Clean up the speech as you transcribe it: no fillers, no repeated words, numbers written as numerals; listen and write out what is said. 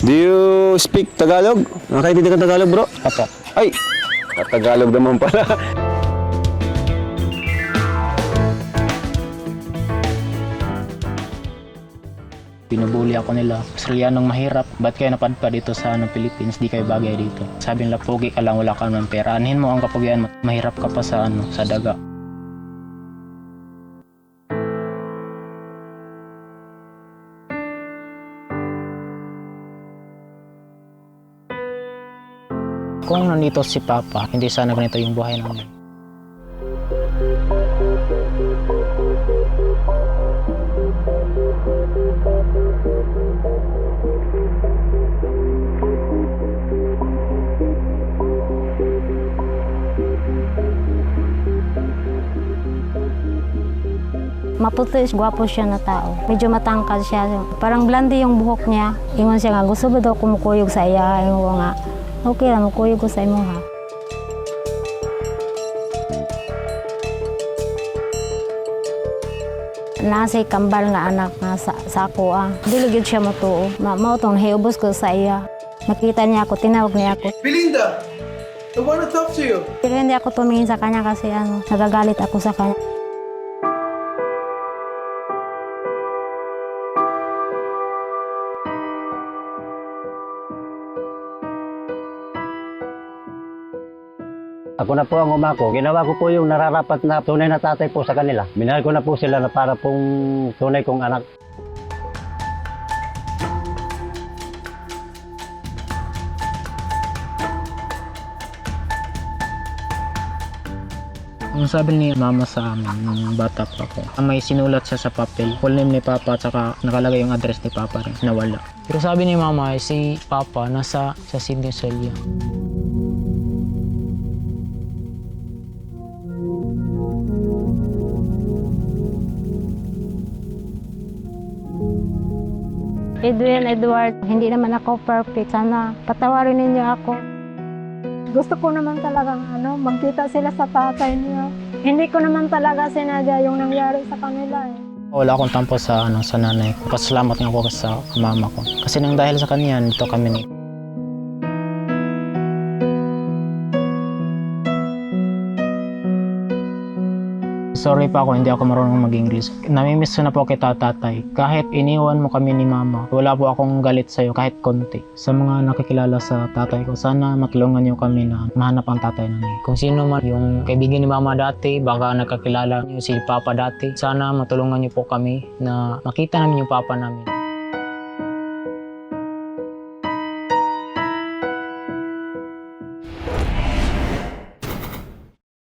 Do you speak Tagalog? Nakakaintindi ka Tagalog, bro? Apo. Ay, Tagalog naman pala. Binubuli ako nila. Australianong mahirap. Ba't kayo napadpa dito sa Philippines? Di kayo bagay dito. Sabi nila, pogi ka lang, wala ka naman pera. Anhin mo ang kapugian mo. Mahirap ka pa sa sa daga. Kung nandito si Papa, hindi sana ganito yung buhay namin. Maputi, gwapo siya na tao. Medyo matangkad siya. Parang blondie yung buhok niya. Ingon siya nga, gusto ba daw kumukuyog sa iya? Ingon ko nga, okay lang, mukuyog ko sa imo ha. Nasa'y kambal nga anak nga sa ako ah. Dili gyud siya matuo. Mao tong hiubos ko sa iya. Nakita niya ako, tinawag niya ako. Belinda, I want to talk to you. Pero hindi ako tumingin sa kanya kasi nagagalit ako sa kanya. Ako na po ang umako. Ginawa ko po yung nararapat na tunay na tatay po sa kanila. Minahal ko na po sila na para pong tunay kong anak. Ang sabi ni Mama sa amin, nung bata pa ako, may sinulat siya sa papel. Full name ni Papa at saka nakalagay yung address ni Papa rin, nawala. Pero sabi ni Mama, si Papa nasa sa Sydney, Australia. Edward, hindi naman ako perfect. Sana patawarin ninyo ako. Gusto ko naman talagang magkita sila sa tatay niya. Hindi ko naman talaga sinadya yung nangyari sa kanila eh. Wala akong tampo sa sa nanay ko. Pasalamat nga ako sa mama ko. Kasi nang dahil sa kanya, nito kami ni. Sorry pa ako, hindi ako marunong mag-English. Namimiss ko na po kita, tatay. Kahit iniwan mo kami ni mama, wala po akong galit sa'yo kahit konti. Sa mga nakikilala sa tatay ko, sana matulungan niyo kami na mahanap ang tatay namin. Kung sino man yung kaibigan ni mama dati, baka nakakilala niyo si papa dati, sana matulungan niyo po kami na makita namin yung papa namin.